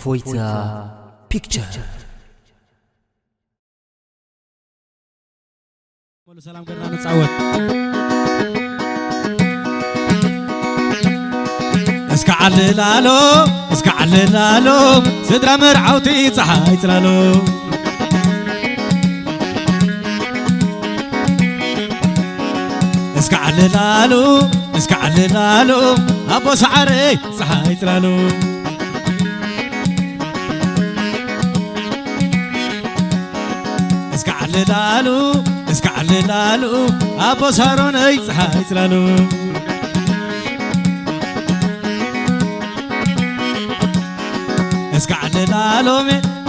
Foita Picture. سلام قرنا نتعود اسكعللالو سدرا مرعوتي صحاي تلالو اسكعللالو ابو سعري صحاي تلالو اسكعللالو ابو ساروني صحاي تلالو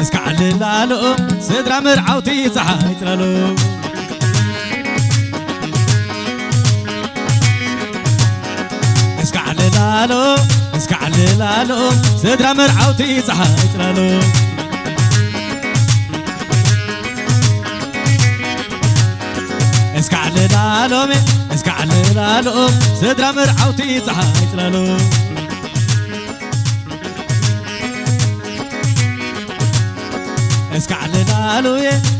اسكعللالو سدرا مرعوتي صحاي تلالو اسكعللالو سدرا مرعوتي صحاي تلالو اسكعللالو سدرا مرعوتي صحاي تلالو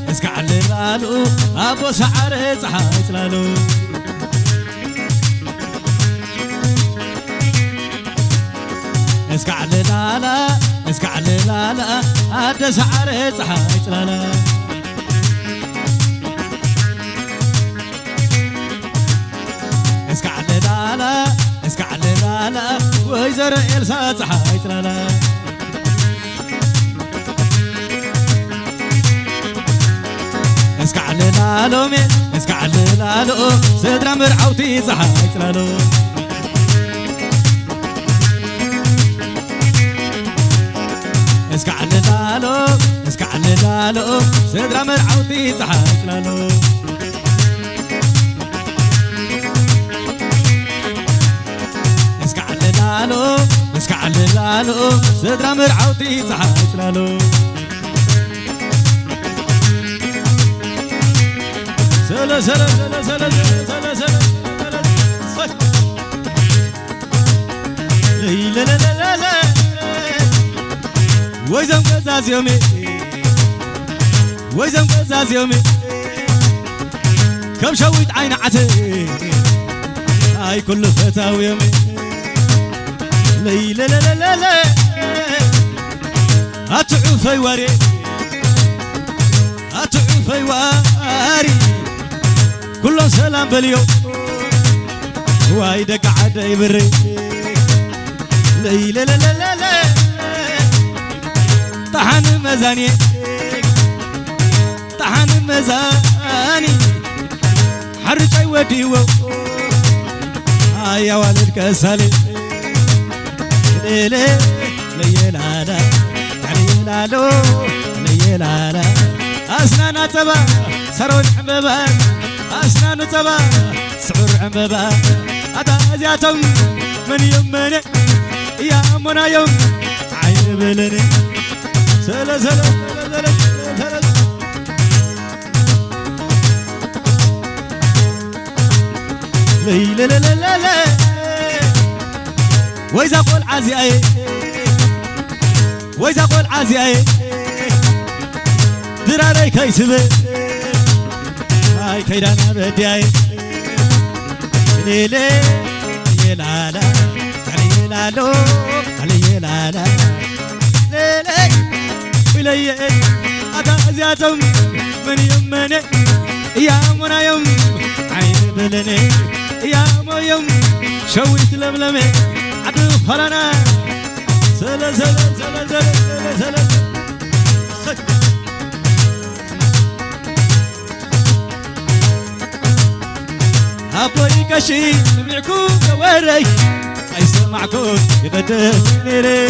اسكعللالو ابو سعري صحاي تلالو اسكعللالا اد سعري صحاي تلالا اسكعللالا ويزر إلسا صحاي تلالا اسكعللالو سدرا مرعوتي صحاي تلالو اسكعللالو سدرا مرعوتي صحاي تلالو اسكعللالو سدرا مرعوتي صحاي تلالو سلا سلا سلا سلا سلا سلا لا لا لا لا ويزم قزاز يومي كم شويت عين عتي هاي كل فتاوي يومي لا لا لا لا أتعوفي واري كل سلام باليوم وايدك عدا يبري لا لا لا لا طحن مزاني حرجي وديو يا ولد كسالي ليلي ليلالا ليلالو ليلالا أسنان تبا سرون حبابا أسنان تبا سعور حبابا أتا أزياتم من يمني يا منا يوم عين بلني سلا سلا سلا سلا لا لا لا لا وإذا قول عزي دراري كيسبي هاي كيدانا بدي ليلي يلالا عليلالو عليلالا ليلي ولي أتا أزياتم من يمني يا منا يوم عين بلني يا مو يوم شويت لملمي عدو فرنا سلا سلا سلا سلا سلا أبوي كشي سمعكم كواري أي سمعكم يقدس نيري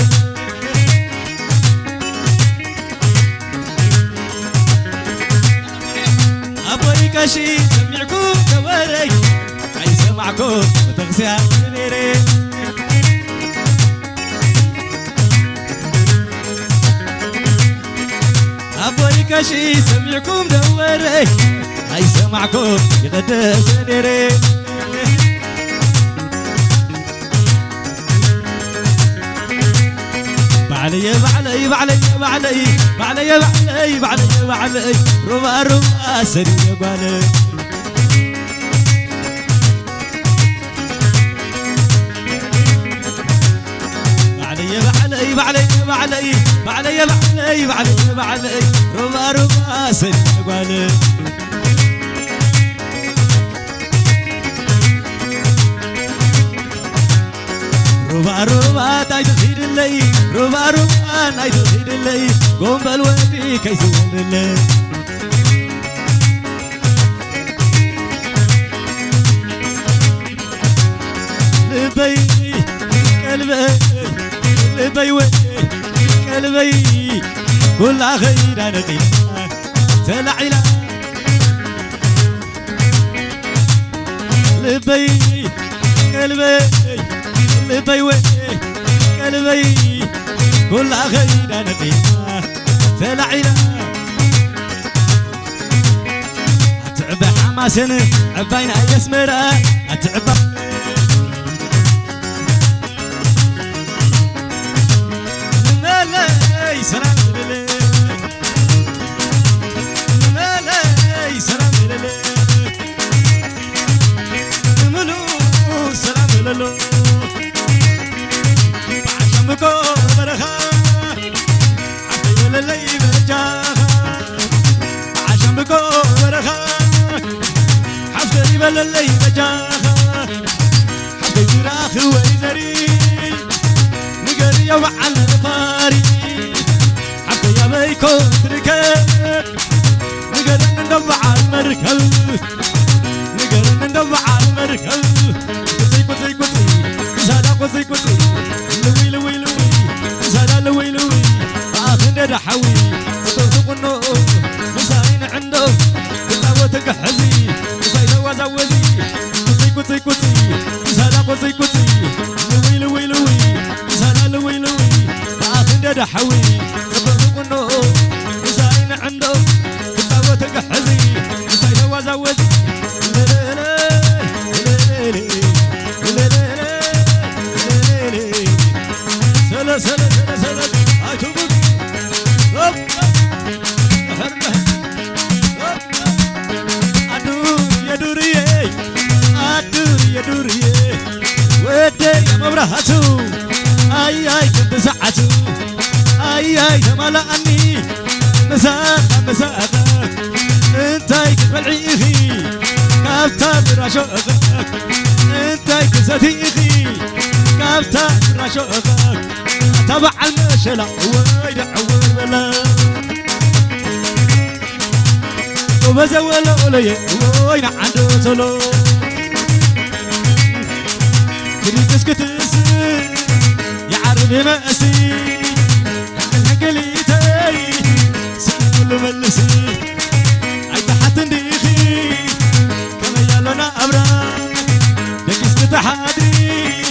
أبوي كشي سمعكم كواري أي سمعكم وتغسيها نيري أبوي كشي سمعكم كواري أي سمعكم يقدس نيري بعلي بعلي بعلي بعلي بعلي بعلي بعلي بعلي ربا ربا سري بالي بعلي بعلي بعلي بعلي بعلي بعلي بعلي بعلي ربا ربا سري بالي روبا روبا تايد سيد اللي روبا روبا نايد سيد اللي قوم بالوادي كي سيد اللي لبي قلبي لبي قلبي كل خير نقي تلعيلا لبي قلبي لبي قلبي كل خير نقي تلعيلا أتعب حماسن عبين أي اسمرا أتعب مالي سلام لله مالي سلام لله ملو سلام لله بعشمكو برخا حبي للي برجاخا بعشمكو برخا حبي للي برجاخا حبي تراخ ويزري نقري وعلى الفاري حبي يا بيكو تركب نقري ندبع المركب نقري ندبع المركب كسي كسي كسي كسادا كسي كسي لوي لوي لوي كسادا لوي لوي آخر رحوي صدق النور مساين عنده كساوتك حزي كسايد وزوزي كسي كسي كسي كسادا كسي كسي لوي لوي لوي كسادا لوي لوي آخر رحوي صدق النور مساين عنده كساوتك حزي كسايد وزوزي سلا سلا سلا سلا أشوفك أدور يا دوري أدور يا دوري ودي يا مبرهاتو أي أي كنت ساعتو أي أي تملأني مساقة مساقة انتي كالعيخي كابتن رشوقك انتي كزتيخي كابتن رشوقك تبع المشلة ويد عور بلا وبزولو لي وين عنده سلو كريتس كتس يا عربي مأسي هنقليتي سنقول ملسي عيد حتى نديخي كما يالونا أبرا دقست تحادي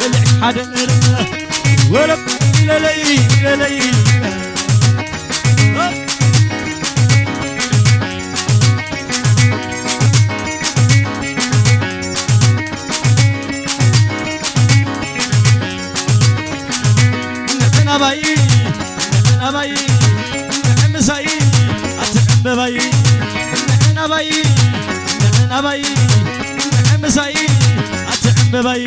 ولعك حدا ولب للي للي نحن باي نحن باي نحن مساي أتحن باي نحن باي نحن باي نحن مساي أتحن باي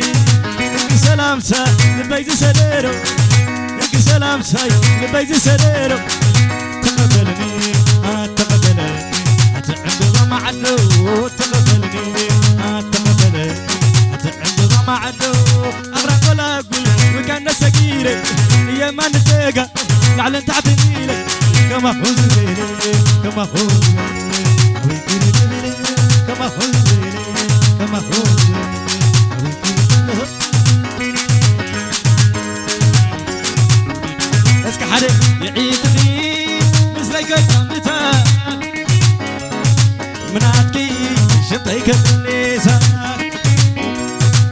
سلام ساي لبيت سديرو إنك سلام ساي لبيت سديرو تقبلني تقبلني أتعب ضمع عدو تقبلني تقبلني أتعب ضمع عدو أغرق ولا أقول وكان سكيري يا ما نسيقى نعلن تعطيني لك كما هو زميلي كما هو زميلي كما هو زميلي كما هو زميلي اسك حدا يعيدني مثلك قمتك مناتكي شبتك النساء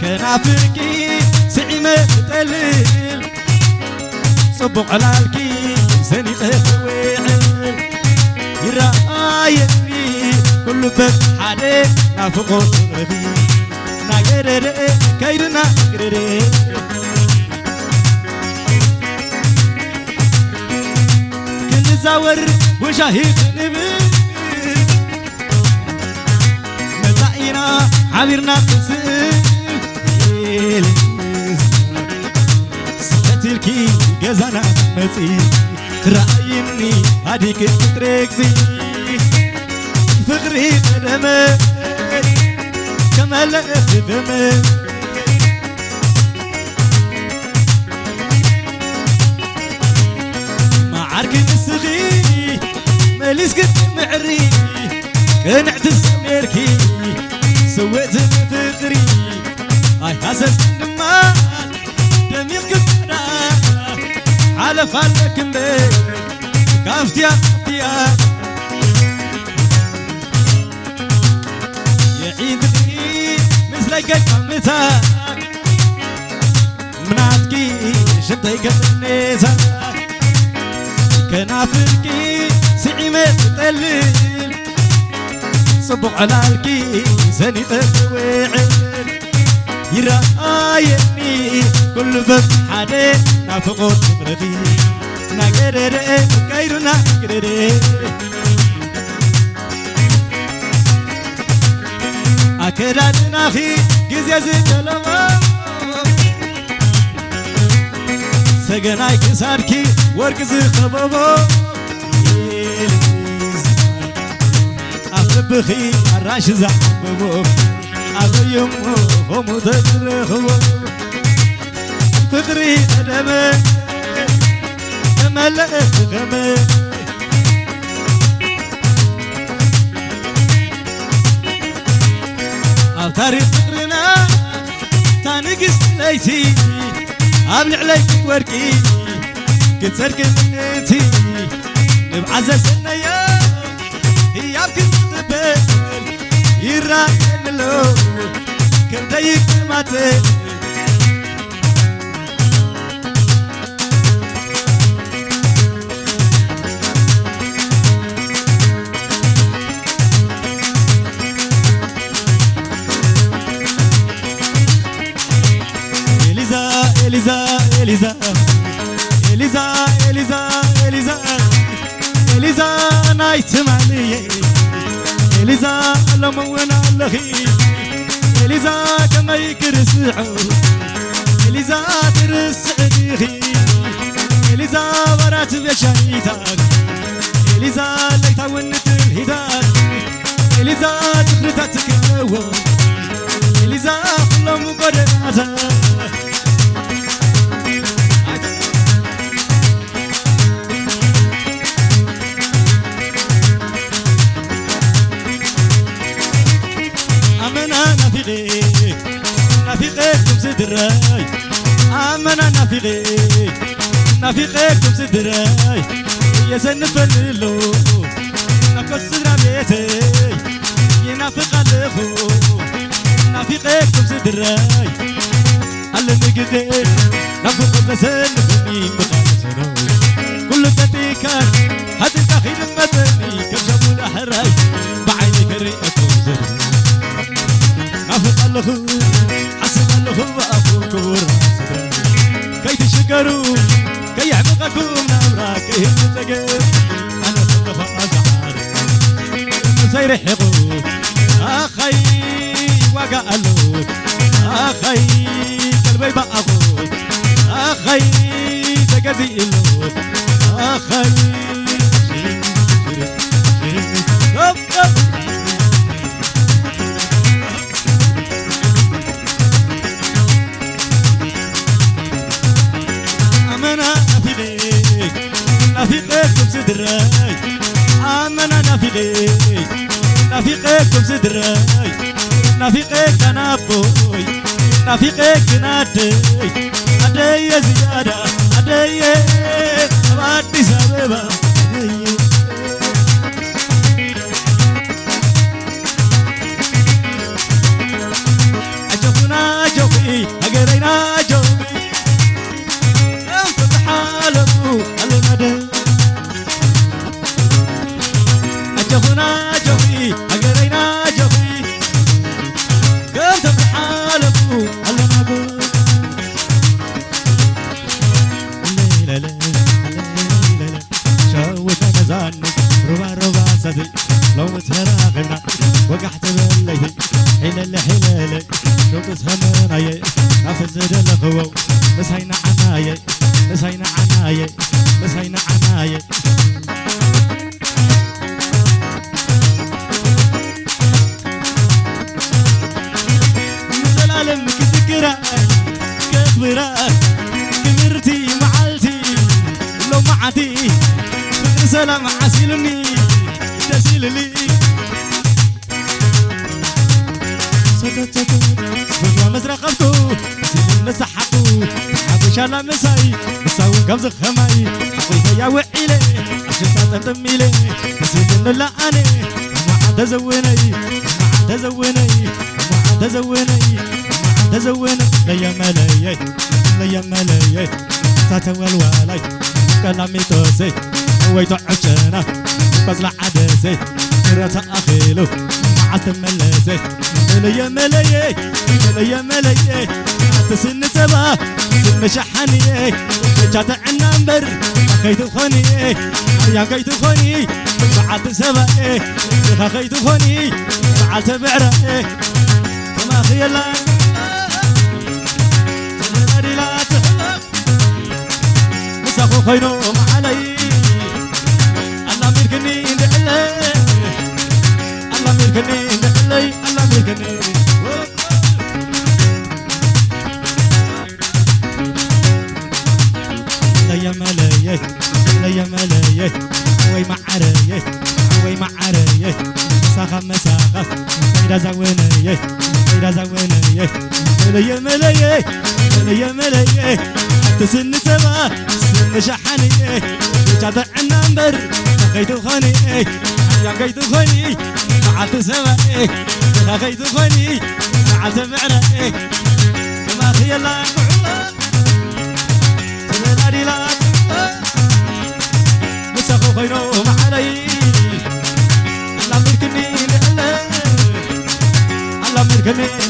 كنافركي سعيمة تقلل صبق على الكي زني قهوي يرايني كل بس حدي نافقو ربي ناقرر كيرنا قرر كل زاور وشاهد نبي مزعينا عبرنا سئل ستركي جزانا مسي رأيني هديك تركزي فقري قدمي كمال قدمي ما عارك السغي ماليس قد معري قنعت السميركي سويت فقري هاي حسن ما دمي القبنا على فانك مبين كافتيا كافتيا يعيدني مثلك قمتك مناتكي شبتك النيسة كنافركي سعيمة تقلل صبق على الكي سني تسويعل يرايني كل بس حدي نافقو تبرخي ناقرر كيرو ناقرر أكرادنا في جزيز الجلوة سجناي كساركي وركز خبابو أبخي الراش زعبو أبو يمو هم تدرخو فقري قدمي ملأت غمي أبتاري فقرنا تانقس ليتي أبلع عليك وركي كنت سرقتي نبعز السنية هي بكنت تبال يراين له كردي ماتي إليزا إليزا إليزا إليزا إليزا إليزا نايت معني إليزا لمونا اللخي إليزا كما يكرسعو إليزا ترسعديخي إليزا ورات بشانيتاك إليزا لك تاونت الهداك إليزا تخرتها تكون إليزا لم قدراتك نافقكم صدراي أمنا نافقكم صدراي يا سنفللو نكسر بيتي ينافق الخو نافقكم صدراي على نقدر نافق الرسل مخاصرو كل فتيكا هتلقى خير متني كشبو الأحراج بعينك رئتو زرو نافق الخو حسب الخو أخوكو راسدا كي تشكروا كي يحبقكم نمرا كي تتقر أنا تتفاق عارف سيرحبوا أخي وقالوا أخي قلبي بأخو أخي تقزيلو أخي أمنا نافقكم صدراي أمنا نافقكم صدراي نافقك أنا بوي نافقك نادي أدي زيادة أدي أبادي سببا أجبنا جوي أجرينا جوي أنت حالبو المدى أجبنا جوي أجرينا حسدي لو متهراغنا وقعت بالليل حلال حلالي شو تسهمناي أفزد الخوو نسينا عناي نسينا عناي نسينا عناي زلالم كذكرى كبرى كبرتي معلتي لو معتي فكر سلام عسيلني تسيللي سبقوا مزرقبتو سيدنا سحقو حبش على مساي مساو قمز خماي حقو يا وعيلي عشتا تنتميلي سيدنا لا أني ما تزوني ما تزوني ما تزوني ما تزوني ليا ملاي ليا ملاي ساتوال والاي كلامي توسي ويتو عشنا بس لا عدسي رتا أخيلو عست ملسي ليا ملاي ليا ملاي تسن سبا سن شحني جات عنامبر خيت خوني يا خيت خوني بعد سبا خيت خوني بعد تبعره كما خيلا تنادي لا مسخو خينو معلي الله ملكني دلي الله ملكني دلي الله ملكني ليا ملاي ليا ملاي وي معري وي معري ساخا مساخا إذا زوني إذا زوني ليا ملاي ليا ملاي تسن سما سن شحني جات عنامبر خيت خوني يا خيت خوني بعد سما خيت خوني بعد بعره كما خيلا تنادي لا مسخو خيرو معلي الله ملكني الله ملكني